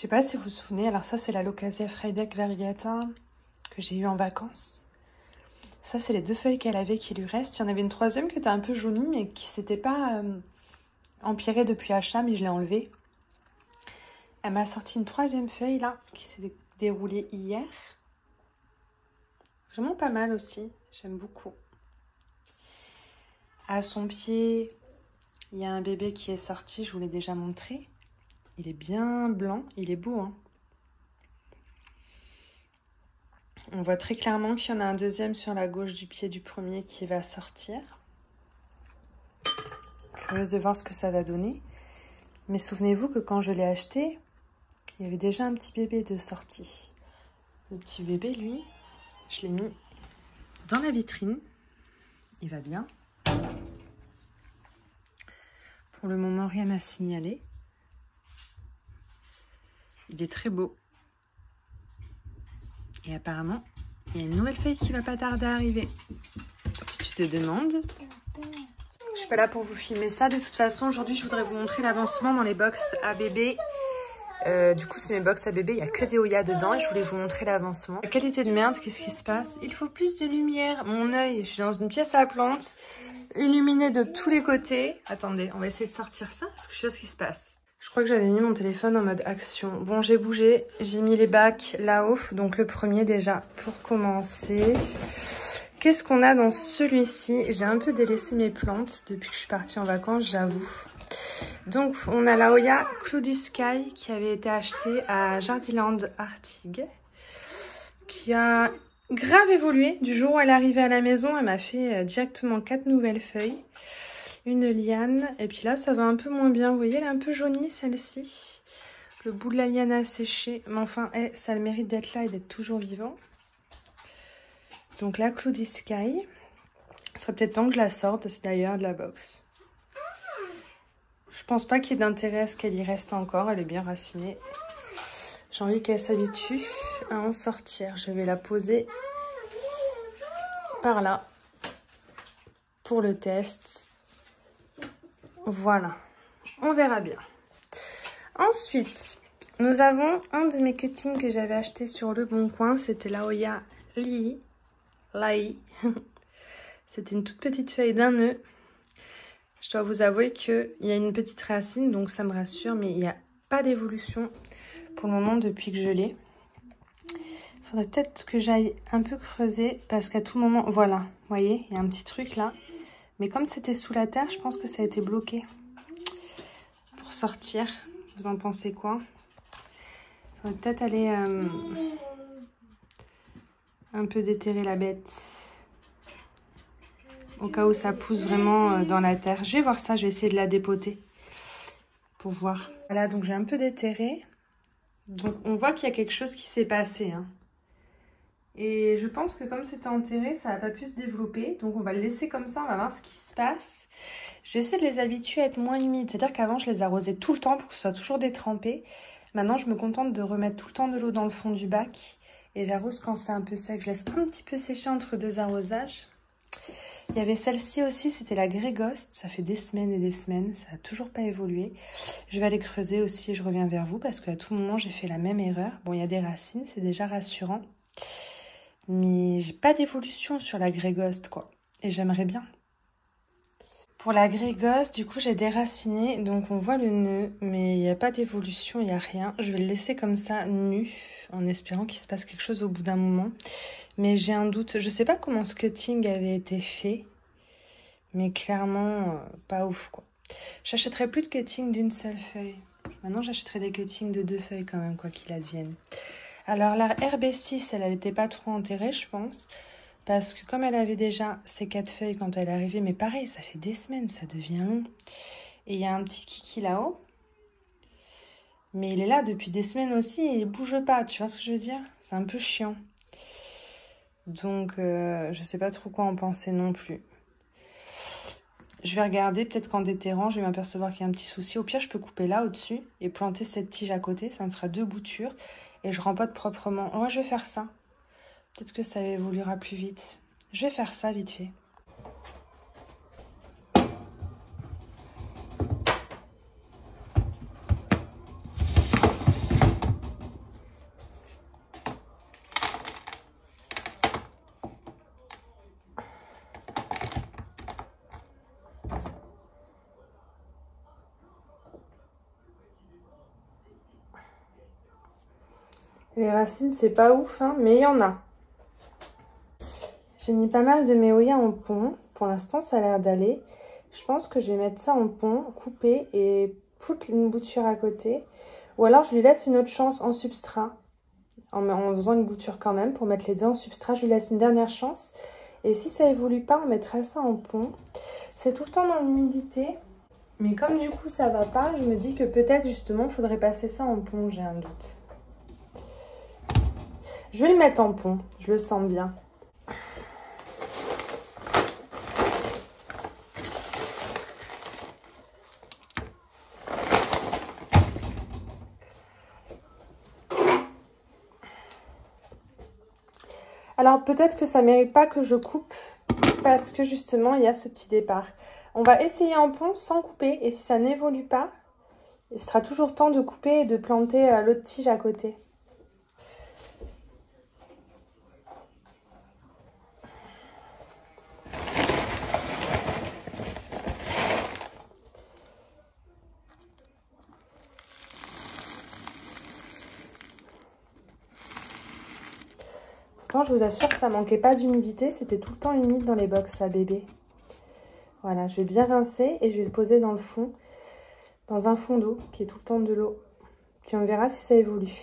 Je sais pas si vous vous souvenez, alors ça c'est la Locasia Friedeck Variegata que j'ai eu en vacances. Ça c'est les 2 feuilles qu'elle avait qui lui restent. Il y en avait une troisième qui était un peu jaunie mais qui s'était pas empirée depuis achat, mais je l'ai enlevée. Elle m'a sorti une 3e feuille là qui s'est déroulée hier. Vraiment pas mal aussi, j'aime beaucoup. À son pied, il y a un bébé qui est sorti, je vous l'ai déjà montré. Il est bien blanc, il est beau, hein. On voit très clairement qu'il y en a un deuxième sur la gauche du pied du premier qui va sortir. Curieuse de voir ce que ça va donner. Mais souvenez-vous que quand je l'ai acheté, il y avait déjà un petit bébé de sortie. Le petit bébé, lui, je l'ai mis dans la vitrine. Il va bien. Pour le moment, rien à signaler. Il est très beau. Et apparemment, il y a une nouvelle feuille qui va pas tarder à arriver. Si tu te demandes... Je suis pas là pour vous filmer ça. De toute façon, aujourd'hui, je voudrais vous montrer l'avancement dans les box à bébé. Du coup, c'est mes box à bébé. Il n'y a que des Oya dedans et je voulais vous montrer l'avancement. La qualité de merde, qu'est-ce qui se passe? Il faut plus de lumière. Mon œil, je suis dans une pièce à plantes, illuminée de tous les côtés. Attendez, on va essayer de sortir ça parce que je sais ce qui se passe. Je crois que j'avais mis mon téléphone en mode action. Bon, j'ai bougé. J'ai mis les bacs là-haut. Donc, le premier déjà pour commencer. Qu'est-ce qu'on a dans celui-ci? J'ai un peu délaissé mes plantes depuis que je suis partie en vacances, j'avoue. Donc, on a la Oya Cloudy Sky qui avait été achetée à Jardiland Artigues, qui a grave évolué. Du jour où elle est arrivée à la maison, elle m'a fait directement 4 nouvelles feuilles, une liane. Et puis là, ça va un peu moins bien. Vous voyez, elle est un peu jaunie, celle-ci. Le bout de la liane a séché. Mais enfin, ça a le mérite d'être là et d'être toujours vivant. Donc la Cloudy Sky, ce serait peut-être temps que je la sorte d'ailleurs de la box. Je pense pas qu'il y ait d'intérêt à ce qu'elle y reste encore, elle est bien racinée. J'ai envie qu'elle s'habitue à en sortir. Je vais la poser par là pour le test. Voilà, on verra bien. Ensuite, nous avons un de mes cuttings que j'avais acheté sur Le Bon Coin, c'était la Oya Lai. C'était une toute petite feuille d'1 nœud. Je dois vous avouer qu'il y a une petite racine, donc ça me rassure, mais il n'y a pas d'évolution pour le moment depuis que je l'ai. Il faudrait peut-être que j'aille un peu creuser, parce qu'à tout moment, voilà, vous voyez, il y a un petit truc là. Mais comme c'était sous la terre, je pense que ça a été bloqué pour sortir. Vous en pensez quoi? Il faudrait peut-être aller un peu déterrer la bête. Au cas où ça pousse vraiment dans la terre. Je vais voir ça, je vais essayer de la dépoter pour voir. Voilà, donc j'ai un peu déterré. Donc on voit qu'il y a quelque chose qui s'est passé, hein. Et je pense que comme c'était enterré, ça n'a pas pu se développer. Donc on va le laisser comme ça, on va voir ce qui se passe. J'essaie de les habituer à être moins humides. C'est-à-dire qu'avant, je les arrosais tout le temps pour que ce soit toujours détrempé. Maintenant, je me contente de remettre tout le temps de l'eau dans le fond du bac. Et j'arrose quand c'est un peu sec. Je laisse un petit peu sécher entre 2 arrosages. Il y avait celle-ci aussi, c'était la Grey Ghost. Ça fait des semaines et des semaines, ça n'a toujours pas évolué. Je vais aller creuser aussi et je reviens vers vous parce qu'à tout moment, j'ai fait la même erreur. Bon, il y a des racines, c'est déjà rassurant. Mais j'ai pas d'évolution sur la Grey Ghost, quoi. Et j'aimerais bien. Pour la Grey Ghost, du coup, j'ai déraciné. Donc, on voit le nœud, mais il n'y a pas d'évolution, il n'y a rien. Je vais le laisser comme ça, nu, en espérant qu'il se passe quelque chose au bout d'un moment. Mais j'ai un doute. Je sais pas comment ce cutting avait été fait. Mais clairement, pas ouf, quoi. J'achèterai plus de cutting d'une seule feuille. Maintenant, j'achèterai des cuttings de 2 feuilles quand même, quoi qu'il advienne. Alors, la RB6, elle n'était pas trop enterrée, je pense. Parce que comme elle avait déjà ses 4 feuilles quand elle est arrivée, mais pareil, ça fait des semaines, ça devient long. Et il y a un petit kiki là-haut. Mais il est là depuis des semaines aussi et il bouge pas, tu vois ce que je veux dire? C'est un peu chiant. Donc, je sais pas trop quoi en penser non plus. Je vais regarder, peut-être qu'en déterrant, je vais m'apercevoir qu'il y a un petit souci. Au pire, je peux couper là au-dessus et planter cette tige à côté. Ça me fera 2 boutures et je rempote proprement. Ouais, je vais faire ça. Peut-être que ça évoluera plus vite. Je vais faire ça vite fait. Les racines, c'est pas ouf, hein, mais il y en a. J'ai mis pas mal de méoya en pont. Pour l'instant, ça a l'air d'aller. Je pense que je vais mettre ça en pont, couper et foutre une bouture à côté. Ou alors, je lui laisse une autre chance en substrat. En faisant une bouture quand même pour mettre les deux en substrat. Je lui laisse une dernière chance. Et si ça évolue pas, on mettra ça en pont. C'est tout le temps dans l'humidité. Mais comme du coup, ça va pas, je me dis que peut-être justement, il faudrait passer ça en pont. J'ai un doute. Je vais le mettre en pont. Je le sens bien. Alors peut-être que ça ne mérite pas que je coupe parce que justement il y a ce petit départ. On va essayer en pont sans couper et si ça n'évolue pas, il sera toujours temps de couper et de planter l'autre tige à côté. Pourtant, je vous assure que ça manquait pas d'humidité, c'était tout le temps humide dans les box à bébé. Voilà, je vais bien rincer et je vais le poser dans le fond, dans un fond d'eau qui est tout le temps de l'eau. Puis on verra si ça évolue.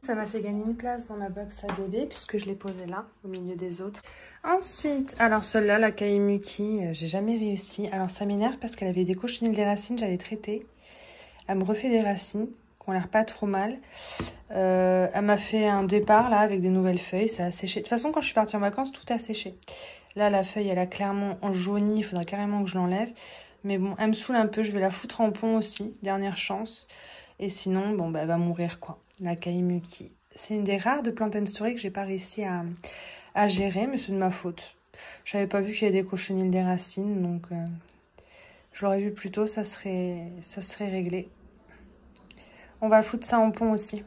Ça m'a fait gagner une place dans ma box à bébé puisque je l'ai posée là, au milieu des autres. Ensuite, alors celle-là, la Kaimuki, j'ai jamais réussi. Alors ça m'énerve parce qu'elle avait des cochenilles des racines, j'avais traité. Elle me refait des racines qui ont l'air pas trop mal. Elle m'a fait un départ là avec des nouvelles feuilles, ça a séché. De toute façon, quand je suis partie en vacances, tout a séché. Là, la feuille, elle a clairement enjauni, il faudra carrément que je l'enlève. Mais bon, elle me saoule un peu, je vais la foutre en pont aussi, dernière chance. Et sinon, bon, bah, elle va mourir quoi, la Kaimuki. C'est une des rares de Plant & Story que j'ai pas réussi à gérer, mais c'est de ma faute. J'avais pas vu qu'il y avait des cochenilles des racines, donc je l'aurais vu plus tôt, ça serait réglé. On va foutre ça en pont aussi.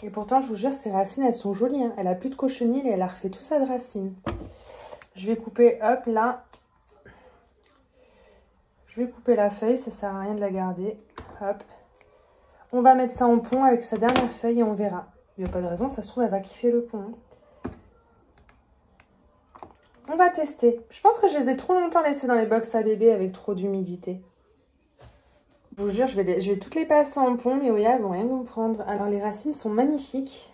Et pourtant, je vous jure, ces racines, elles sont jolies. Hein. Elle a plus de cochenilles et elle a refait tout ça de racines. Je vais couper, hop, là. Je vais couper la feuille, ça sert à rien de la garder. Hop. On va mettre ça en pont avec sa dernière feuille et on verra. Il n'y a pas de raison, ça se trouve, elle va kiffer le pont. On va tester. Je pense que je les ai trop longtemps laissés dans les box à bébé avec trop d'humidité. Je vous jure, je vais toutes les passer en pont, mais Oya, elles vont rien comprendre. Alors, les racines sont magnifiques.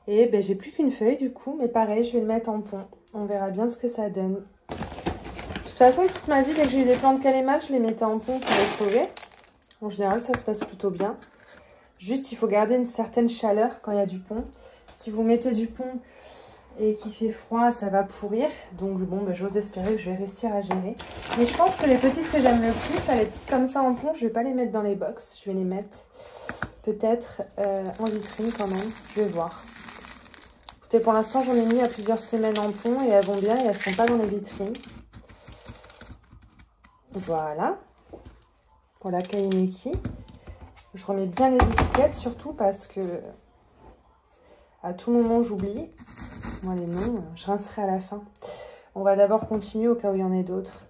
Et ben, j'ai plus qu'une feuille, du coup. Mais pareil, je vais le mettre en pont. On verra bien ce que ça donne. De toute façon, toute ma vie, dès que j'ai eu des plantes calémales, je les mettais en pont pour les sauver. En général, ça se passe plutôt bien. Juste, il faut garder une certaine chaleur quand il y a du pont. Si vous mettez du pont et qu'il fait froid, ça va pourrir. Donc bon, ben, j'ose espérer que je vais réussir à gérer. Mais je pense que les petites que j'aime le plus, les petites comme ça en pont, je vais pas les mettre dans les box. Je vais les mettre peut-être en vitrine quand même. Je vais voir. Écoutez, pour l'instant, j'en ai mis à plusieurs semaines en pont et elles vont bien et elles sont pas dans les vitrines. Voilà. Pour la Kaimuki. Je remets bien les étiquettes, surtout parce que à tout moment, j'oublie. Moi, les noms, je rincerai à la fin. On va d'abord continuer au cas où il y en ait d'autres.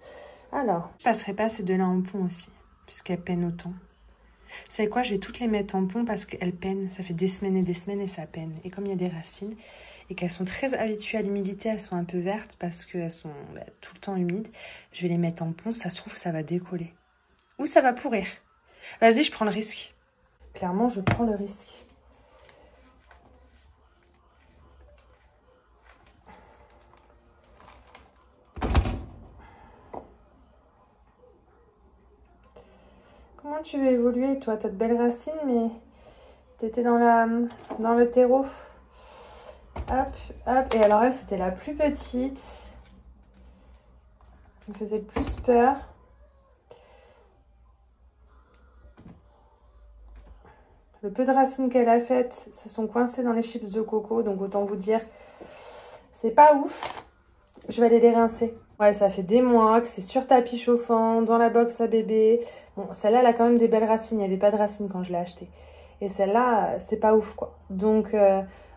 Alors, je passerai pas ces deux-là en pont aussi, puisqu'elles peinent autant. Vous savez quoi, je vais toutes les mettre en pont parce qu'elles peinent. Ça fait des semaines et ça peine. Et comme il y a des racines et qu'elles sont très habituées à l'humidité, elles sont un peu vertes parce qu'elles sont tout le temps humides. Je vais les mettre en pont, ça se trouve, ça va décoller. Ou ça va pourrir. Vas-y, je prends le risque. Clairement, je prends le risque. Comment tu veux évoluer, toi? T'as de belles racines, mais t'étais dans le terreau. Hop, hop. Et alors elle, c'était la plus petite. Elle me faisait le plus peur. Le peu de racines qu'elle a faites se sont coincées dans les chips de coco. Donc autant vous dire, c'est pas ouf. Je vais aller les rincer. Ouais, ça fait des mois que c'est sur tapis chauffant, dans la box à bébé. Bon, celle-là, elle a quand même des belles racines. Il n'y avait pas de racines quand je l'ai achetée. Et celle-là, c'est pas ouf, quoi. Donc,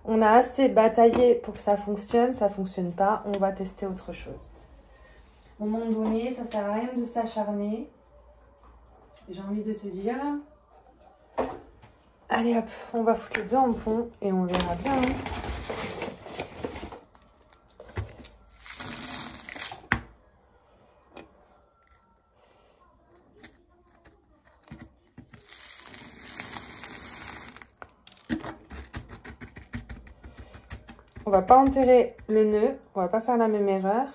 On a assez bataillé pour que ça fonctionne pas, on va tester autre chose. Au moment donné, ça sert à rien de s'acharner. J'ai envie de te dire. Allez hop, on va foutre les 2 ampoules et on verra bien. Hein. On va pas enterrer le nœud, on va pas faire la même erreur.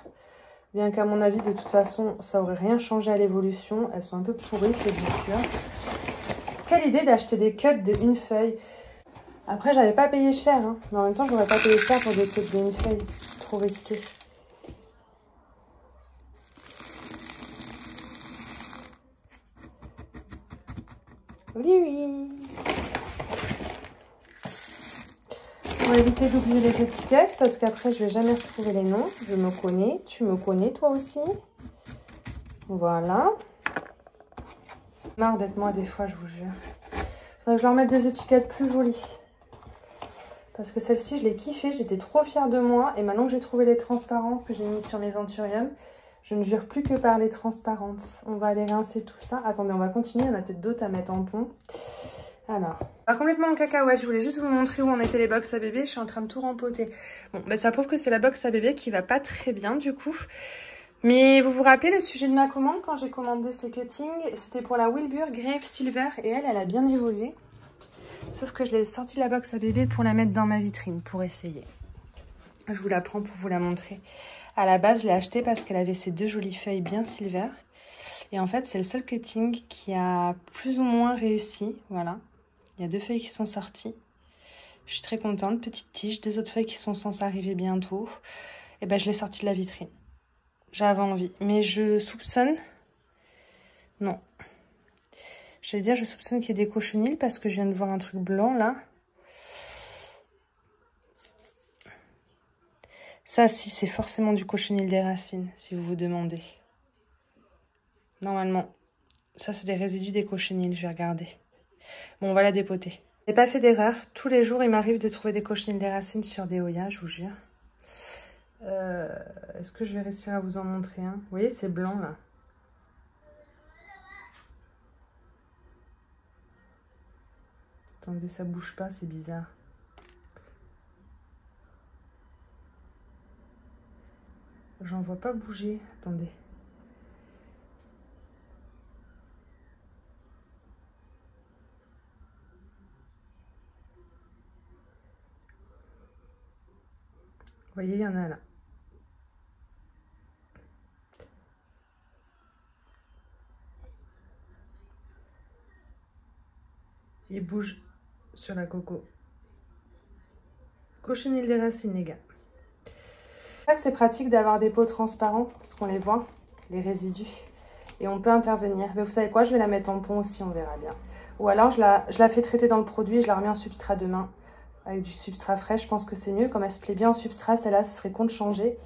Bien qu'à mon avis, de toute façon, ça aurait rien changé à l'évolution. Elles sont un peu pourries, ces boutures. Quelle idée d'acheter des cuts de 1 feuille. Après, j'avais pas payé cher, hein. Mais en même temps, je n'aurais pas payé cher pour des cuts de 1 feuille. Trop risqué. Oui, oui. On va éviter d'oublier les étiquettes parce qu'après, je vais jamais retrouver les noms. Je me connais, tu me connais toi aussi. Voilà. Marre d'être moi des fois, je vous jure. Faudrait que je leur mette des étiquettes plus jolies. Parce que celle-ci, je l'ai kiffée, j'étais trop fière de moi. Et maintenant que j'ai trouvé les transparentes que j'ai mises sur mes anthuriums, je ne jure plus que par les transparentes. On va aller rincer tout ça. Attendez, on va continuer, on a peut-être d'autres à mettre en pont. Alors, pas complètement en cacahuète, je voulais juste vous montrer où en étaient les box à bébé, je suis en train de tout rempoter. Bon, bah ça prouve que c'est la box à bébé qui va pas très bien du coup. Mais vous vous rappelez le sujet de ma commande quand j'ai commandé ces cuttings? C'était pour la Wilbur Grave Silver et elle a bien évolué. Sauf que je l'ai sortie de la box à bébé pour la mettre dans ma vitrine, pour essayer. Je vous la prends pour vous la montrer. À la base, je l'ai achetée parce qu'elle avait ces 2 jolies feuilles bien silver. Et en fait, c'est le seul cutting qui a plus ou moins réussi, voilà. Il y a 2 feuilles qui sont sorties. Je suis très contente. Petite tige. 2 autres feuilles qui sont censées arriver bientôt. Et ben, je l'ai sortie de la vitrine. J'avais envie. Mais je soupçonne... Non. Je vais dire, je soupçonne qu'il y ait des cochenilles parce que je viens de voir un truc blanc, là. Ça, si, c'est forcément du cochenille des racines, si vous vous demandez. Normalement. Ça, c'est des résidus des cochenilles. Je vais regarder. Bon, on va la dépoter. J'ai pas fait d'erreur. Tous les jours, il m'arrive de trouver des cochenilles des racines sur des Hoya, je vous jure. Est-ce que je vais réussir à vous en montrer un? Vous voyez, c'est blanc, là. Attendez, ça bouge pas, c'est bizarre. J'en vois pas bouger. Attendez. Vous voyez, il y en a là. Il bouge sur la coco. Cochenille des racines, les gars. C'est vrai que c'est pratique d'avoir des pots transparents, parce qu'on les voit, les résidus. Et on peut intervenir. Mais vous savez quoi, je vais la mettre en pont aussi, on verra bien. Ou alors, je la fais traiter dans le produit et je la remets en substrat demain. Avec du substrat frais, je pense que c'est mieux. Comme elle se plaît bien en substrat, celle-là, ce serait con de changer.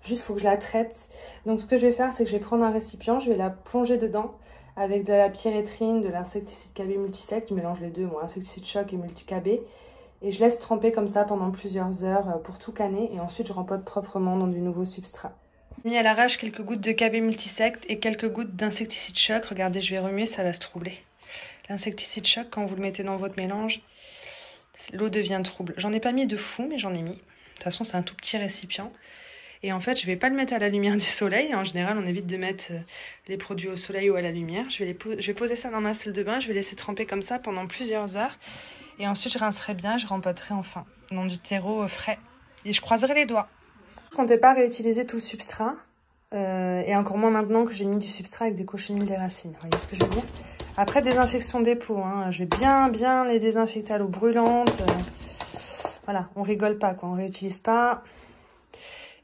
Juste, il faut que je la traite. Donc, ce que je vais faire, c'est que je vais prendre un récipient, je vais la plonger dedans avec de la pyréthrine, de l'insecticide KB multisect. Je mélange les deux, moi, insecticide choc et multi-KB. Et je laisse tremper comme ça pendant plusieurs heures pour tout canner. Et ensuite, je rempote proprement dans du nouveau substrat. J'ai mis à l'arrache quelques gouttes de KB multisect et quelques gouttes d'insecticide choc. Regardez, je vais remuer, ça va se troubler. L'insecticide choc, quand vous le mettez dans votre mélange, l'eau devient trouble. J'en ai pas mis de fou, mais j'en ai mis. De toute façon, c'est un tout petit récipient. Et en fait, je vais pas le mettre à la lumière du soleil. En général, on évite de mettre les produits au soleil ou à la lumière. Je vais poser ça dans ma salle de bain. Je vais laisser tremper comme ça pendant plusieurs heures. Et ensuite, je rincerai bien. Je rempoterai enfin dans du terreau frais. Et je croiserai les doigts. Je comptais pas réutiliser tout le substrat. Et encore moins maintenant que j'ai mis du substrat avec des cochenilles des racines. Vous voyez ce que je veux dire? Après, désinfection des pots. Hein. Je vais bien les désinfecter à l'eau brûlante. Voilà, on rigole pas, quoi. On réutilise pas.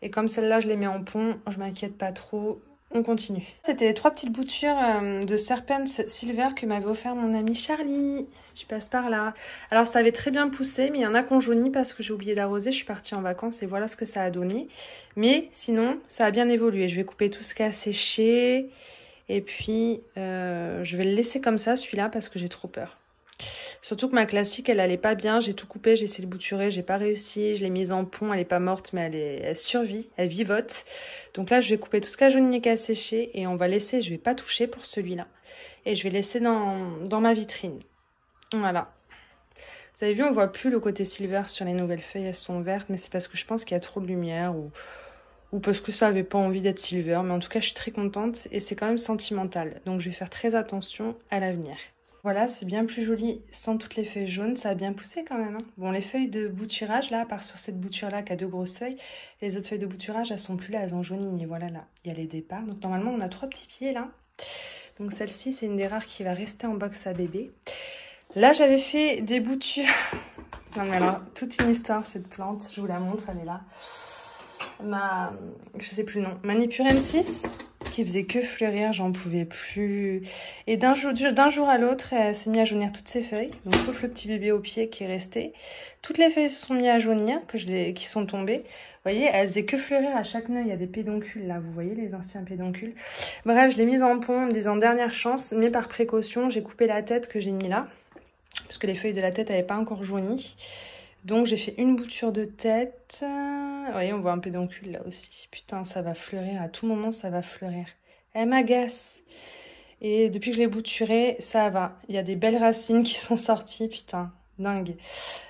Et comme celle-là, je les mets en pont, je m'inquiète pas trop. On continue. C'était les 3 petites boutures de Serpent Silver que m'avait offert mon ami Charlie, si tu passes par là. Alors, ça avait très bien poussé, mais il y en a qui ont jauni parce que j'ai oublié d'arroser. Je suis partie en vacances et voilà ce que ça a donné. Mais sinon, ça a bien évolué. Je vais couper tout ce qui a séché. Et puis, je vais le laisser comme ça, celui-là, parce que j'ai trop peur. Surtout que ma classique, elle allait pas bien. J'ai tout coupé, j'ai essayé de bouturer, j'ai pas réussi. Je l'ai mise en pont, elle est pas morte, mais elle survit, elle vivote. Donc là, je vais couper tout ce qui a jauni, qui a séché et on va laisser, je vais pas toucher pour celui-là. Et je vais laisser dans ma vitrine. Voilà. Vous avez vu, on voit plus le côté silver sur les nouvelles feuilles, elles sont vertes, mais c'est parce que je pense qu'il y a trop de lumière ou parce que ça avait pas envie d'être silver. Mais en tout cas, je suis très contente et c'est quand même sentimental. Donc je vais faire très attention à l'avenir. Voilà, c'est bien plus joli sans toutes les feuilles jaunes. Ça a bien poussé quand même, hein. Bon, les feuilles de bouturage, là, à part sur cette bouture-là qui a 2 grosses feuilles, les autres feuilles de bouturage, elles sont plus là, elles ont jauni. Mais voilà, là, il y a les départs. Donc normalement, on a 3 petits pieds, là. Donc celle-ci, c'est une des rares qui va rester en box à bébé. Là, j'avais fait des boutures. Non, mais alors, toute une histoire, cette plante. Je vous la montre, elle est là. Je sais plus le nom. Ma Nipurem 6, qui faisait que fleurir, j'en pouvais plus. Et d'un jour à l'autre, elle s'est mise à jaunir toutes ses feuilles. Donc, sauf le petit bébé au pied qui est resté. Toutes les feuilles se sont mises à jaunir, qui sont tombées. Vous voyez, elle faisait que fleurir à chaque nœud. Il y a des pédoncules là, vous voyez les anciens pédoncules. Bref, je l'ai mise en pont en me disant dernière chance, mais par précaution, j'ai coupé la tête que j'ai mis là. Parce que les feuilles de la tête n'avaient pas encore jauni. Donc j'ai fait une bouture de tête. Vous voyez, on voit un pédoncule là aussi. Putain, ça va fleurir. À tout moment, ça va fleurir. Elle m'agace. Et depuis que je l'ai bouturée, ça va. Il y a des belles racines qui sont sorties. Putain, dingue.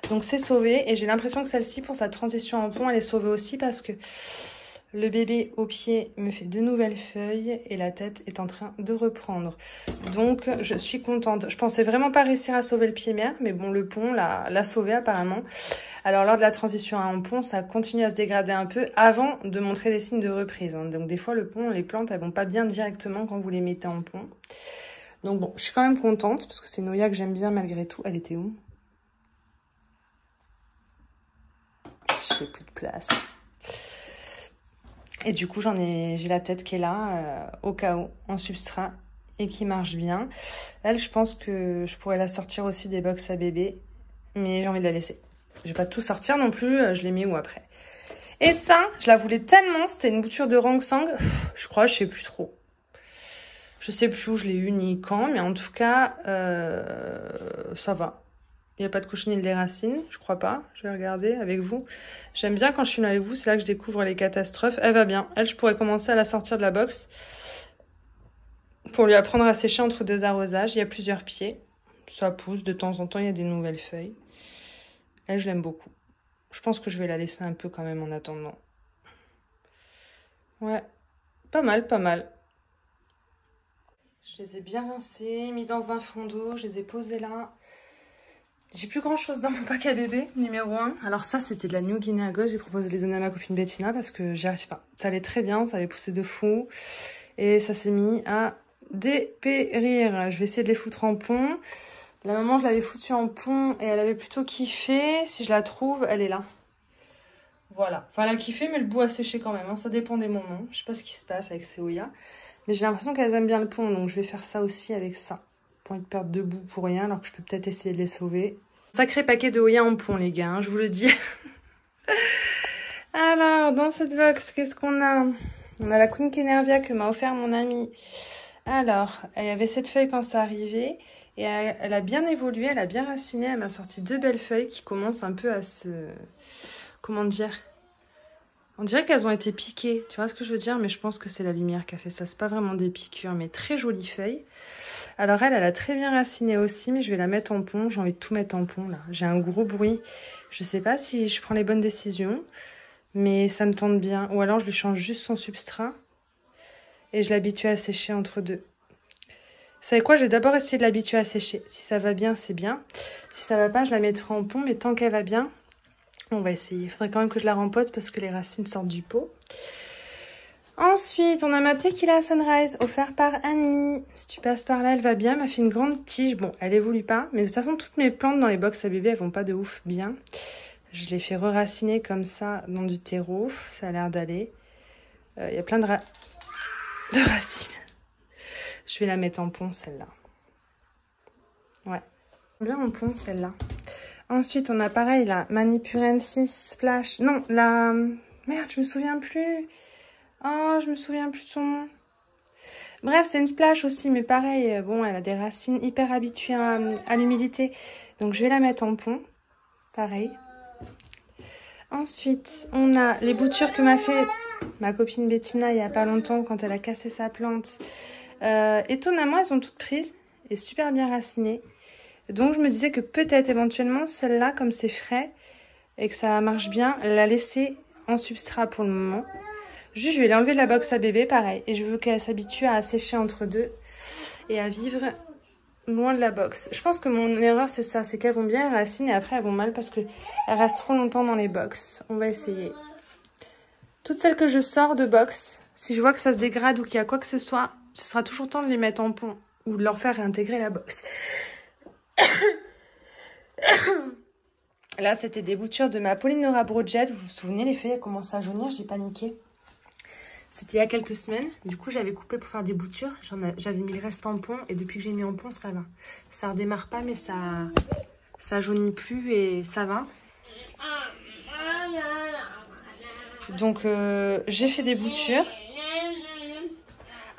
Donc c'est sauvé. Et j'ai l'impression que celle-ci, pour sa transition en pont, elle est sauvée aussi parce que le bébé au pied me fait de nouvelles feuilles et la tête est en train de reprendre. Donc, je suis contente. Je pensais vraiment pas réussir à sauver le pied mère, mais bon, le pont l'a sauvé apparemment. Alors, lors de la transition en pont, ça continue à se dégrader un peu avant de montrer des signes de reprise, hein. Donc, des fois, le pont, les plantes, elles vont pas bien directement quand vous les mettez en pont. Donc, bon, je suis quand même contente parce que c'est une Oya que j'aime bien malgré tout. Elle était où? Je sais plus de place. Et du coup, j'ai la tête qui est là, au cas où, en substrat, et qui marche bien. Elle, je pense que je pourrais la sortir aussi des box à bébé, mais j'ai envie de la laisser. Je vais pas tout sortir non plus, je l'ai mis où après. Et ça, je la voulais tellement, c'était une bouture de Rangsang, je crois, je sais plus trop. Je sais plus où je l'ai eu ni quand, mais en tout cas, ça va. Il n'y a pas de cochenille des racines, je crois pas. Je vais regarder avec vous. J'aime bien quand je filme avec vous, c'est là que je découvre les catastrophes. Elle va bien. Elle, je pourrais commencer à la sortir de la box pour lui apprendre à sécher entre 2 arrosages. Il y a plusieurs pieds. Ça pousse, de temps en temps, il y a des nouvelles feuilles. Elle, je l'aime beaucoup. Je pense que je vais la laisser un peu quand même en attendant. Ouais, pas mal, pas mal. Je les ai bien rincées, mis dans un fond d'eau, je les ai posées là. J'ai plus grand chose dans mon pack à bébé, numéro 1. Alors ça, c'était de la New Guinea à gauche. J'ai proposé de les donner à ma copine Bettina parce que j'y arrive pas. Ça allait très bien, ça avait poussé de fou. Et ça s'est mis à dépérir. Je vais essayer de les foutre en pont. La maman, je l'avais foutue en pont et elle avait plutôt kiffé. Si je la trouve, elle est là. Voilà. Enfin, elle a kiffé, mais le bout a séché quand même, hein. Ça dépend des moments. Je sais pas ce qui se passe avec ces Oya. Mais j'ai l'impression qu'elles aiment bien le pont, donc je vais faire ça aussi avec ça. Pas envie de perdre de bout pour rien, alors que je peux peut-être essayer de les sauver. Sacré paquet de Oya en pont, les gars, hein, je vous le dis. Alors, dans cette box, qu'est-ce qu'on a? On a la Queen Nervia que m'a offert mon ami. Alors, il y avait cette feuille quand ça arrivait. Et elle a bien évolué, elle a bien raciné. Elle m'a sorti 2 belles feuilles qui commencent un peu à se... Comment dire? On dirait qu'elles ont été piquées, tu vois ce que je veux dire? Mais je pense que c'est la lumière qui a fait ça. C'est pas vraiment des piqûres, mais très jolies feuilles. Alors elle a très bien raciné aussi, mais je vais la mettre en pont. J'ai envie de tout mettre en pont, là. J'ai un gros bruit. Je sais pas si je prends les bonnes décisions, mais ça me tente bien. Ou alors je lui change juste son substrat et je l'habitue à sécher entre deux. Vous savez quoi? Je vais d'abord essayer de l'habituer à sécher. Si ça va bien, c'est bien. Si ça va pas, je la mettrai en pont, mais tant qu'elle va bien... On va essayer. Il faudrait quand même que je la rempote parce que les racines sortent du pot. Ensuite, on a ma Tequila Sunrise offert par Annie. Si tu passes par là, elle va bien. Elle m'a fait une grande tige. Bon, elle évolue pas. Mais de toute façon, toutes mes plantes dans les box à bébé, elles vont pas de ouf bien. Je les fais re-raciner comme ça dans du terreau. Ça a l'air d'aller. Il y a plein de racines. Je vais la mettre en pont, celle-là. Ouais. Bien en pont, celle-là. Ensuite, on a pareil, la Manipurine 6 Splash. Non, la... Merde, je me souviens plus. Oh, je me souviens plus de son nom. Bref, c'est une splash aussi, mais pareil. Bon, elle a des racines hyper habituées à l'humidité. Donc je vais la mettre en pont, pareil. Ensuite, on a les boutures que m'a fait ma copine Bettina il n'y a pas longtemps quand elle a cassé sa plante. Étonnamment, elles sont toutes prises et super bien racinées. Donc je me disais que peut-être éventuellement celle-là, comme c'est frais et que ça marche bien, la laisser en substrat pour le moment. Juste, je vais l'enlever de la box à bébé, pareil. Et je veux qu'elle s'habitue à sécher entre deux et à vivre loin de la box. Je pense que mon erreur, c'est ça. C'est qu'elles vont bien, elles racinent, et après, elles vont mal parce qu'elles restent trop longtemps dans les box. On va essayer. Toutes celles que je sors de box, si je vois que ça se dégrade ou qu'il y a quoi que ce soit, ce sera toujours temps de les mettre en pont ou de leur faire réintégrer la box. Là, c'était des boutures de ma Polynora Broadjet. Vous vous souvenez, les feuilles, elles commencent à jaunir, j'ai paniqué. C'était il y a quelques semaines. Du coup, j'avais coupé pour faire des boutures. J'avais mis le reste en pont. Et depuis que j'ai mis en pont, ça va. Ça redémarre pas, mais ça jaunit plus et ça va. Donc, j'ai fait des boutures.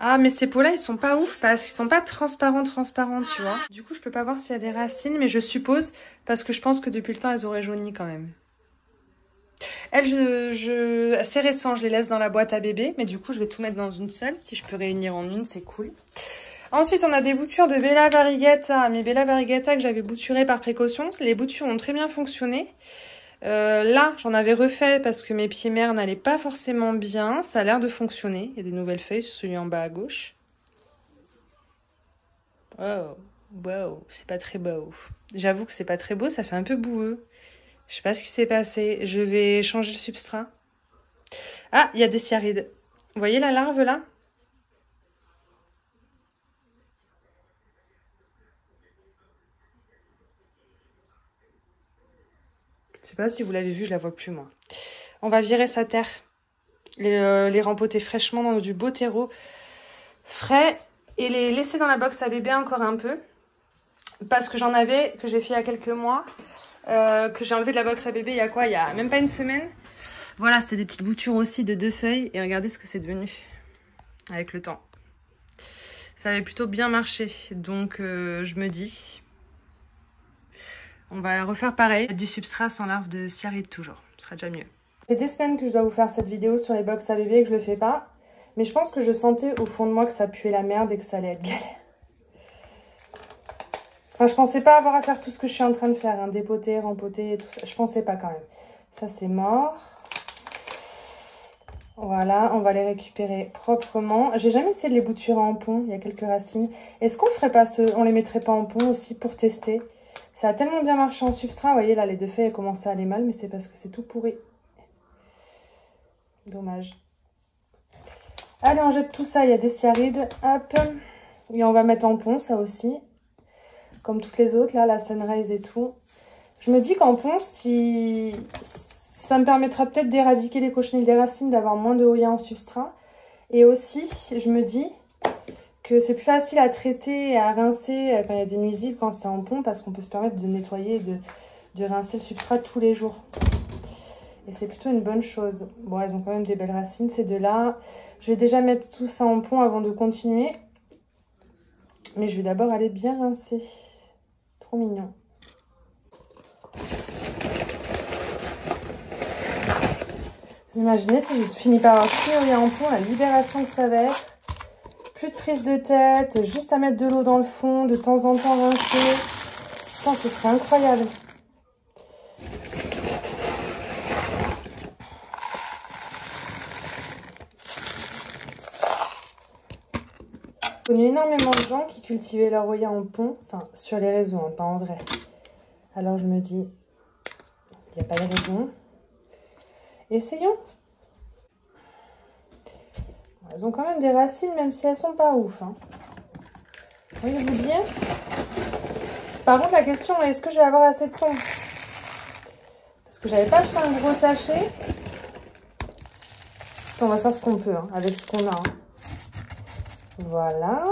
Ah, mais ces pots-là, ils sont pas ouf parce qu'ils sont pas transparents, tu vois. Du coup, je peux pas voir s'il y a des racines, mais je suppose, parce que je pense que depuis le temps, elles auraient jauni quand même. Elles, c'est récent, je les laisse dans la boîte à bébé, mais du coup, je vais tout mettre dans une seule. Si je peux réunir en une, c'est cool. Ensuite, on a des boutures de Bella Variegata. Mes Bella Variegata que j'avais bouturées par précaution. Les boutures ont très bien fonctionné. Là, j'en avais refait parce que mes pieds mères n'allaient pas forcément bien. Ça a l'air de fonctionner. Il y a des nouvelles feuilles sur celui en bas à gauche. Oh, wow, c'est pas très beau. J'avoue que c'est pas très beau, ça fait un peu boueux. Je sais pas ce qui s'est passé. Je vais changer le substrat. Ah, il y a des cyarides. Vous voyez la larve là? Je sais pas si vous l'avez vu, je la vois plus moi. On va virer sa terre. Les rempoter fraîchement dans du beau terreau frais. Et les laisser dans la box à bébé encore un peu. Parce que j'en avais, que j'ai fait il y a quelques mois. Que j'ai enlevé de la box à bébé il y a quoi? Il y a même pas une semaine. Voilà, c'était des petites boutures aussi de 2 feuilles. Et regardez ce que c'est devenu avec le temps. Ça avait plutôt bien marché. Donc je me dis, on va refaire pareil. Du substrat sans larve de cyaride toujours. Ce sera déjà mieux. Ça fait des semaines que je dois vous faire cette vidéo sur les box à bébé et que je le fais pas. Mais je pense que je sentais au fond de moi que ça puait la merde et que ça allait être galère. Enfin, je pensais pas avoir à faire tout ce que je suis en train de faire, hein, dépoter, rempoter, tout ça. Je pensais pas quand même. Ça, c'est mort. Voilà, on va les récupérer proprement. J'ai jamais essayé de les bouturer en pont, il y a quelques racines. Est-ce qu'on ferait pas on les mettrait pas en pont aussi pour tester? Ça a tellement bien marché en substrat. Vous voyez, là, les 2 feuilles, elles commencent à aller mal, mais c'est parce que c'est tout pourri. Dommage. Allez, on jette tout ça, il y a des cyarides. Hop. Et on va mettre en pont, ça aussi. Comme toutes les autres, là, la Sunrise et tout. Je me dis qu'en pont, si ça me permettra peut-être d'éradiquer les cochenilles des racines, d'avoir moins de Hoya en substrat. Et aussi, je me dis que c'est plus facile à traiter et à rincer quand il y a des nuisibles, quand c'est en pont, parce qu'on peut se permettre de nettoyer et de rincer le substrat tous les jours. Et c'est plutôt une bonne chose. Bon, elles ont quand même des belles racines, ces deux-là. Je vais déjà mettre tout ça en pont avant de continuer. Mais je vais d'abord aller bien rincer. Trop mignon. Vous imaginez si je finis par avoir tout en pont, la libération que ça va être. Plus de prise de tête, juste à mettre de l'eau dans le fond, de temps en temps rincer. Je pense que ce serait incroyable. J'ai connu énormément de gens qui cultivaient leur Hoya en pont, enfin sur les réseaux, hein, pas en vrai. Alors je me dis, il n'y a pas de raison. Essayons. Elles ont quand même des racines, même si elles sont pas ouf. Hein. Je vais vous dire. Par contre, la question est, est-ce que je vais avoir assez de pont? Parce que j'avais pas acheté un gros sachet. On va faire ce qu'on peut, hein, avec ce qu'on a. Hein. Voilà.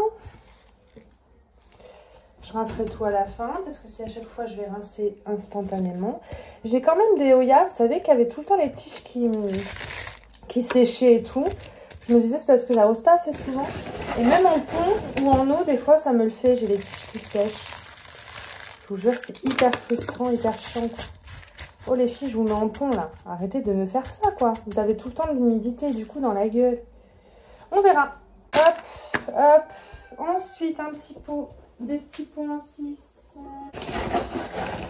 Je rincerai tout à la fin, parce que si à chaque fois je vais rincer instantanément. J'ai quand même des Hoya, vous savez, qui avaient tout le temps les tiges qui séchaient et tout. Je me disais, c'est parce que j'arrose pas assez souvent. Et même en pont ou en eau, des fois, ça me le fait. J'ai les tiges qui sèchent. vous jure, c'est hyper frustrant, hyper chiant. Oh les filles, je vous mets en pont là. Arrêtez de me faire ça quoi. Vous avez tout le temps de l'humidité du coup dans la gueule. On verra. Hop, hop. Ensuite, un petit pot, des petits pots en 6.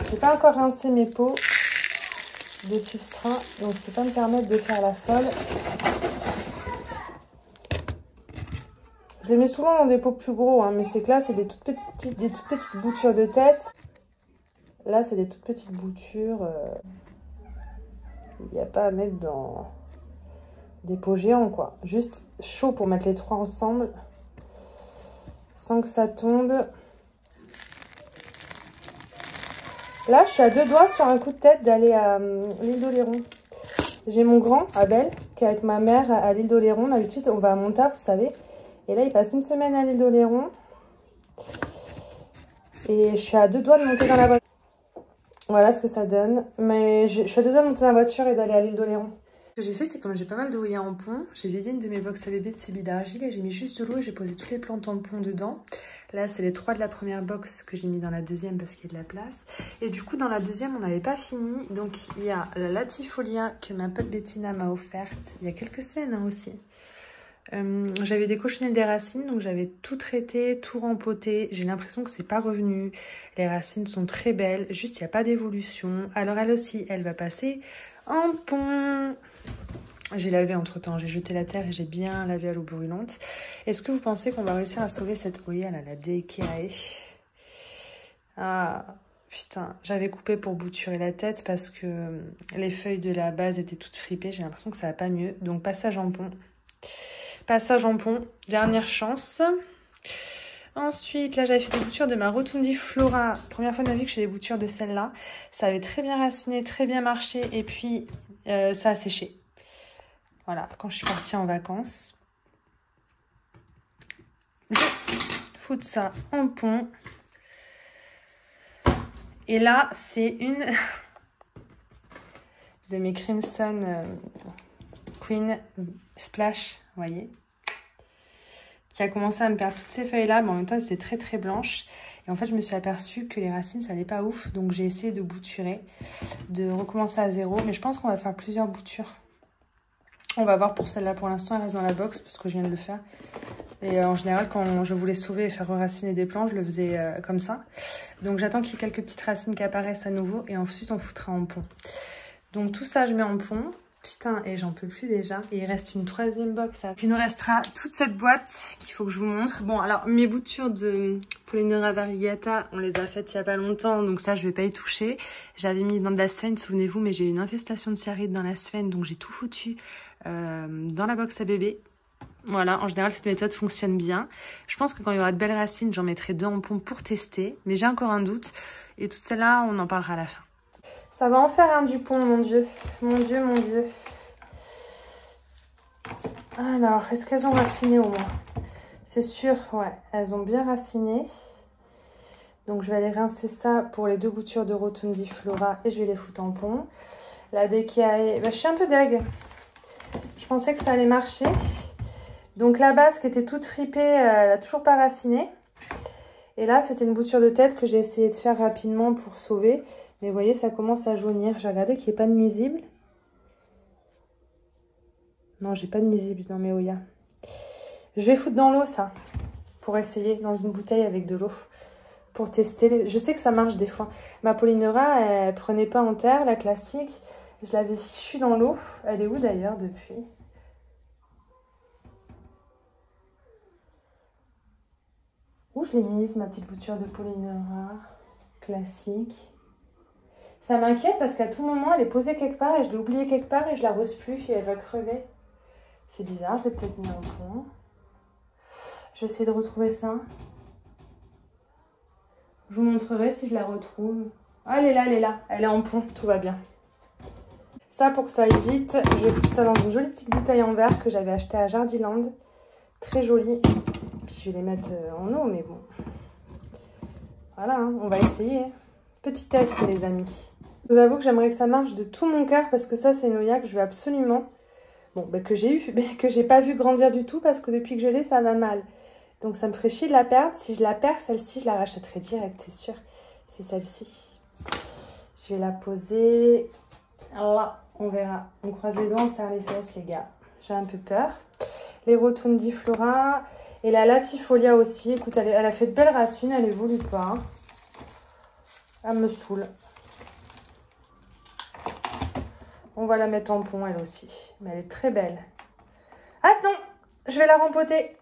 Je n'ai pas encore rincé mes pots de substrat, donc je ne peux pas me permettre de faire la folle. Je les mets souvent dans des pots plus gros, hein, mais c'est que là, c'est des toutes petites boutures de tête. Là, c'est des toutes petites boutures. Il n'y a pas à mettre dans des pots géants, quoi. Juste chaud pour mettre les trois ensemble, sans que ça tombe. Là, je suis à 2 doigts sur un coup de tête d'aller à l'île d'Oléron. J'ai mon grand, Abel, qui est avec ma mère à l'île d'Oléron. D'habitude, on va à Montaf, vous savez. Et là, il passe une semaine à l'île d'Oléron. Et je suis à 2 doigts de monter dans la voiture. Voilà ce que ça donne. Mais je suis à 2 doigts de monter dans la voiture et d'aller à l'île d'Oléron. Ce que j'ai fait, c'est que comme j'ai pas mal d'oreillers en pont, j'ai vidé une de mes box à bébé de ces billes d'argile et j'ai mis juste de l'eau et j'ai posé toutes les plantes en pont dedans. Là, c'est les 3 de la première box que j'ai mis dans la deuxième parce qu'il y a de la place. Et du coup, dans la deuxième, on n'avait pas fini. Donc, il y a la latifolia que ma pote Bettina m'a offerte il y a quelques semaines hein, aussi. J'avais des cochenelles des racines, donc j'avais tout traité, tout rempoté. J'ai l'impression que c'est pas revenu. Les racines sont très belles, juste il n'y a pas d'évolution. Alors elle aussi, elle va passer en pont. J'ai lavé entre temps, j'ai jeté la terre et j'ai bien lavé à l'eau brûlante. Est-ce que vous pensez qu'on va réussir à sauver cette oya là, la DKE? Ah putain, j'avais coupé pour bouturer la tête parce que les feuilles de la base étaient toutes fripées. J'ai l'impression que ça va pas mieux. Donc passage en pont. Passage en pont, dernière chance. Ensuite, là, j'avais fait des boutures de ma Rotundiflora. Première fois de ma vie que je fais des boutures de celle-là. Ça avait très bien raciné, très bien marché. Et puis, ça a séché. Voilà, quand je suis partie en vacances. Je foutre ça en pont. Et là, c'est une de mes Crimson Queen Splash, vous voyez, qui a commencé à me perdre toutes ces feuilles-là, mais en même temps, elles étaient très très blanches. Et en fait, je me suis aperçue que les racines, ça n'allait pas ouf. Donc, j'ai essayé de bouturer, de recommencer à zéro. Mais je pense qu'on va faire plusieurs boutures. On va voir pour celle-là. Pour l'instant, elle reste dans la box parce que je viens de le faire. Et en général, quand je voulais sauver et faire raciner des plants, je le faisais comme ça. Donc, j'attends qu'il y ait quelques petites racines qui apparaissent à nouveau. Et ensuite, on foutra en pont. Donc, tout ça, je mets en pont. Putain, et j'en peux plus déjà. Et il reste une 3e box. Il nous restera toute cette boîte qu'il faut que je vous montre. Bon, alors, mes boutures de Polyneura variegata, on les a faites il n'y a pas longtemps. Donc ça, je vais pas y toucher. J'avais mis dans de la sphène, souvenez-vous, mais j'ai eu une infestation de cyride dans la sphène. Donc j'ai tout foutu dans la box à bébé. Voilà, en général, cette méthode fonctionne bien. Je pense que quand il y aura de belles racines, j'en mettrai 2 en pont pour tester. Mais j'ai encore un doute. Et toutes celles-là, on en parlera à la fin. Ça va en faire un du pont, mon Dieu. Mon Dieu, mon Dieu. Alors, est-ce qu'elles ont raciné au moins? C'est sûr, ouais. Elles ont bien raciné. Donc, je vais aller rincer ça pour les 2 boutures de Rotundiflora et je vais les foutre en pont. La DKE, je suis un peu deg. Je pensais que ça allait marcher. Donc, la base qui était toute fripée, elle n'a toujours pas raciné. Et là, c'était une bouture de tête que j'ai essayé de faire rapidement pour sauver. Mais vous voyez, ça commence à jaunir. J'ai regardé qu'il n'y ait pas de nuisible. Non, j'ai pas de nuisible dans mes Oya. Je vais foutre dans l'eau ça. Pour essayer, dans une bouteille avec de l'eau. Pour tester. Je sais que ça marche des fois. Ma Polyneura, elle prenait pas en terre, la classique. Je l'avais fichue dans l'eau. Elle est où d'ailleurs depuis? Où je l'ai mise, ma petite bouture de Polyneura classique? Ça m'inquiète parce qu'à tout moment, elle est posée quelque part et je l'ai oubliée quelque part et je la rose plus et elle va crever. C'est bizarre, je l'ai peut-être mis en pont. Je vais essayer de retrouver ça. Je vous montrerai si je la retrouve. Ah, elle est là, elle est là. Elle est en pont, tout va bien. Ça, pour que ça aille vite, je vais foutre ça dans une jolie petite bouteille en verre que j'avais achetée à Jardiland. Très jolie. Puis je vais les mettre en eau, mais bon. Voilà, hein, on va essayer. Petit test, les amis. Je vous avoue que j'aimerais que ça marche de tout mon cœur parce que ça, c'est une Oya que je veux absolument. Bon, bah, que j'ai eu, mais que j'ai pas vu grandir du tout parce que depuis que je l'ai, ça va mal. Donc ça me ferait chier de la perdre. Si je la perds, celle-ci, je la rachèterai direct, c'est sûr. C'est celle-ci. Je vais la poser. Là, on verra. On croise les doigts, on serre les fesses, les gars. J'ai un peu peur. Les Rotundiflora. Et la Latifolia aussi. Écoute, elle a fait de belles racines. Elle évolue pas. Hein. Elle me saoule. On va la mettre en pont, elle aussi. Mais elle est très belle. Ah non! Je vais la rempoter.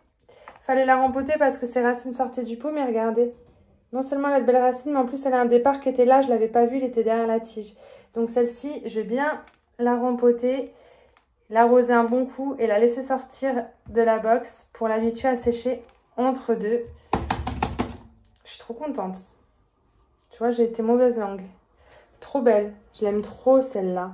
Fallait la rempoter parce que ses racines sortaient du pot. Mais regardez. Non seulement elle a de belles racines, mais en plus elle a un départ qui était là. Je ne l'avais pas vu, il était derrière la tige. Donc celle-ci, je vais bien la rempoter, l'arroser un bon coup et la laisser sortir de la box pour l'habituer à sécher entre deux. Je suis trop contente. Tu vois, j'ai été mauvaise langue. Trop belle. Je l'aime trop celle-là.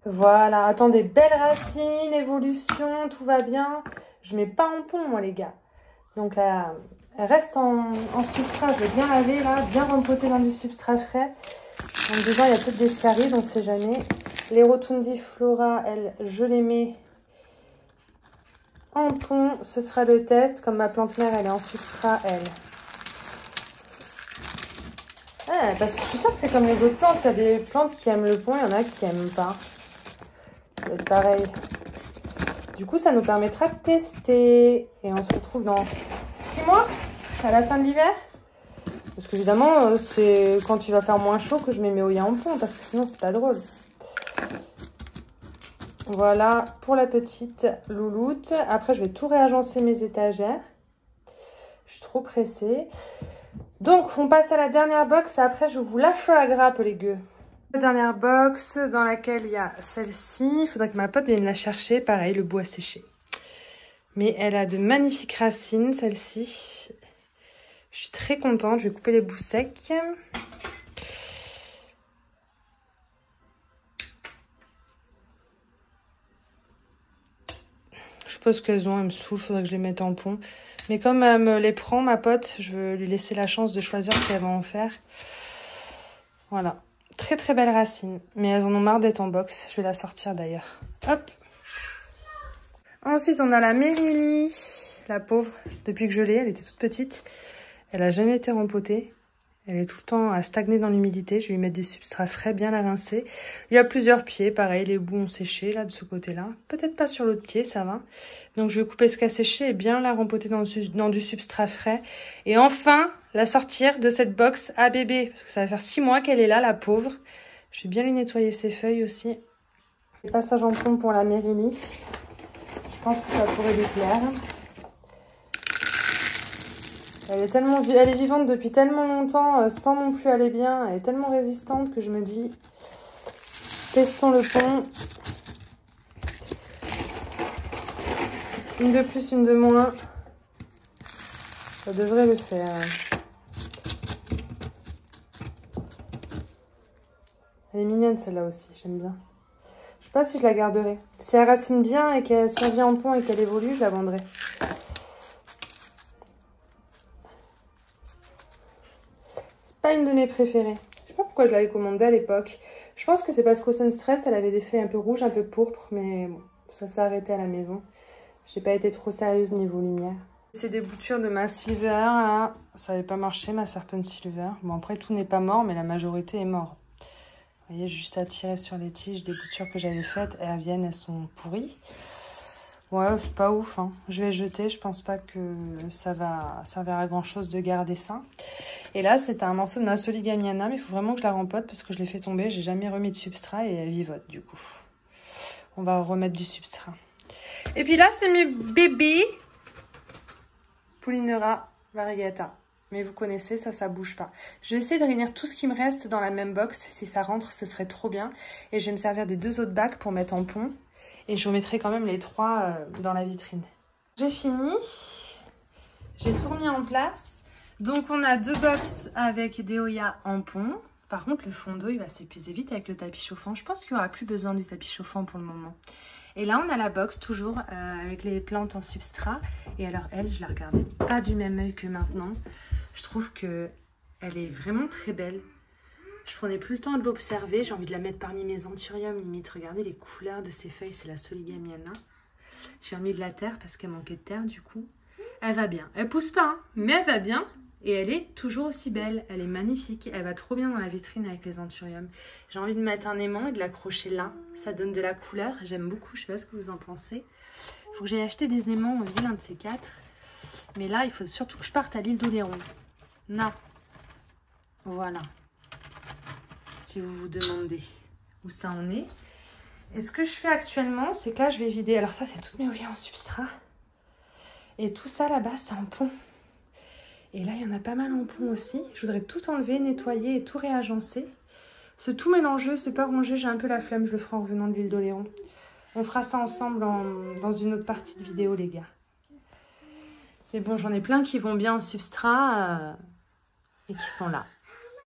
Voilà. Attendez, belles racines, évolution, tout va bien. Je mets pas en pont, moi, les gars. Donc là, elle reste en substrat. Je vais bien laver, là, bien rempoter dans du substrat frais. Donc dedans, il y a peut-être des scaries, on ne sait jamais. Les Rotundiflora, elles, je les mets en pont. Ce sera le test. Comme ma plante mère, elle est en substrat, elle. Ouais, parce que je suis sûre que c'est comme les autres plantes. Il y a des plantes qui aiment le pont, il y en a qui n'aiment pas. Ça va être pareil. Du coup, ça nous permettra de tester. Et on se retrouve dans 6 mois, à la fin de l'hiver. Parce qu'évidemment, c'est quand il va faire moins chaud que je mets mes Oya en pont. Parce que sinon, c'est pas drôle. Voilà pour la petite louloute. Après, je vais tout réagencer mes étagères. Je suis trop pressée. Donc, on passe à la dernière box. Et après, je vous lâche la grappe, les gueux. La dernière box dans laquelle il y a celle-ci. Il faudrait que ma pote vienne la chercher. Pareil, le bout à sécher. Mais elle a de magnifiques racines, celle-ci. Je suis très contente. Je vais couper les bouts secs. Je suppose qu'elles ont, elles me saoulent. Il faudrait que je les mette en pont. Mais comme elle me les prend, ma pote, je veux lui laisser la chance de choisir ce qu'elle va en faire. Voilà. Très très belles racines. Mais elles en ont marre d'être en box. Je vais la sortir d'ailleurs. Hop. Ensuite, on a la Mérili. La pauvre. Depuis que je l'ai, elle était toute petite. Elle n'a jamais été rempotée. Elle est tout le temps à stagner dans l'humidité. Je vais lui mettre du substrat frais, bien la rincer. Il y a plusieurs pieds. Pareil, les bouts ont séché là de ce côté-là. Peut-être pas sur l'autre pied, ça va. Donc je vais couper ce qui a séché et bien la rempoter dans du substrat frais. Et enfin, la sortir de cette box à bébé. Parce que ça va faire 6 mois qu'elle est là, la pauvre. Je vais bien lui nettoyer ses feuilles aussi. Passage en pont pour la Mérili. Je pense que ça pourrait lui plaire. Elle est vivante depuis tellement longtemps, sans non plus aller bien. Elle est tellement résistante que je me dis, testons le pont. Une de plus, une de moins. Ça devrait le faire. Elle est mignonne celle-là aussi, j'aime bien. Je sais pas si je la garderai. Si elle racine bien et qu'elle survit en pont et qu'elle évolue, je la vendrai. Pas une de mes préférées. Je sais pas pourquoi je l'avais commandée à l'époque. Je pense que c'est parce qu'au Sunstress, elle avait des feuilles un peu rouges, un peu pourpres, mais bon, ça s'est arrêté à la maison. J'ai pas été trop sérieuse niveau lumière. C'est des boutures de ma Silver, là. Ça n'avait pas marché, ma Serpent Silver. Bon, après, tout n'est pas mort, mais la majorité est mort. Vous voyez, juste à tirer sur les tiges des boutures que j'avais faites, elles viennent, elles sont pourries. Ouais, c'est pas ouf, hein. Je vais jeter, je pense pas que ça va servir à grand chose de garder ça. Et là, c'est un morceau de ma Soligamiana, mais il faut vraiment que je la rempote parce que je l'ai fait tomber. J'ai jamais remis de substrat et elle vivote du coup. On va remettre du substrat. Et puis là, c'est mes bébés. Poulinera variegata. Mais vous connaissez, ça bouge pas. Je vais essayer de réunir tout ce qui me reste dans la même box. Si ça rentre, ce serait trop bien. Et je vais me servir des 2 autres bacs pour mettre en pont. Et je remettrai quand même les 3 dans la vitrine. J'ai fini. J'ai tout remis en place. Donc on a 2 box avec des Oya en pont. Par contre le fond d'eau il va s'épuiser vite avec le tapis chauffant. Je pense qu'il n'y aura plus besoin du tapis chauffant pour le moment. Et là on a la box toujours avec les plantes en substrat. Et alors elle, je la regardais pas du même œil que maintenant. Je trouve que elle est vraiment très belle. Je prenais plus le temps de l'observer. J'ai envie de la mettre parmi mes anthuriums limite. Regardez les couleurs de ces feuilles, c'est la Soligamiana. J'ai remis de la terre parce qu'elle manquait de terre du coup. Elle va bien. Elle pousse pas, hein, mais elle va bien. Et elle est toujours aussi belle, elle est magnifique. Elle va trop bien dans la vitrine avec les anthuriums. J'ai envie de mettre un aimant et de l'accrocher là. Ça donne de la couleur, j'aime beaucoup, je sais pas ce que vous en pensez. Il faut que j'aille acheter des aimants au ville, un de ces quatre. Mais là, il faut surtout que je parte à l'île d'Oléron. Là. Voilà. Si vous vous demandez où ça en est. Et ce que je fais actuellement, c'est que là, je vais vider. Alors ça, c'est toutes mes oreillers en substrat. Et tout ça, là-bas, c'est en pont. Et là, il y en a pas mal en pont aussi. Je voudrais tout enlever, nettoyer et tout réagencer. C'est tout mélangeux, c'est pas rangé. J'ai un peu la flemme, je le ferai en revenant de l'île d'Oléron. On fera ça ensemble dans une autre partie de vidéo, les gars. Mais bon, j'en ai plein qui vont bien en substrat et qui sont là.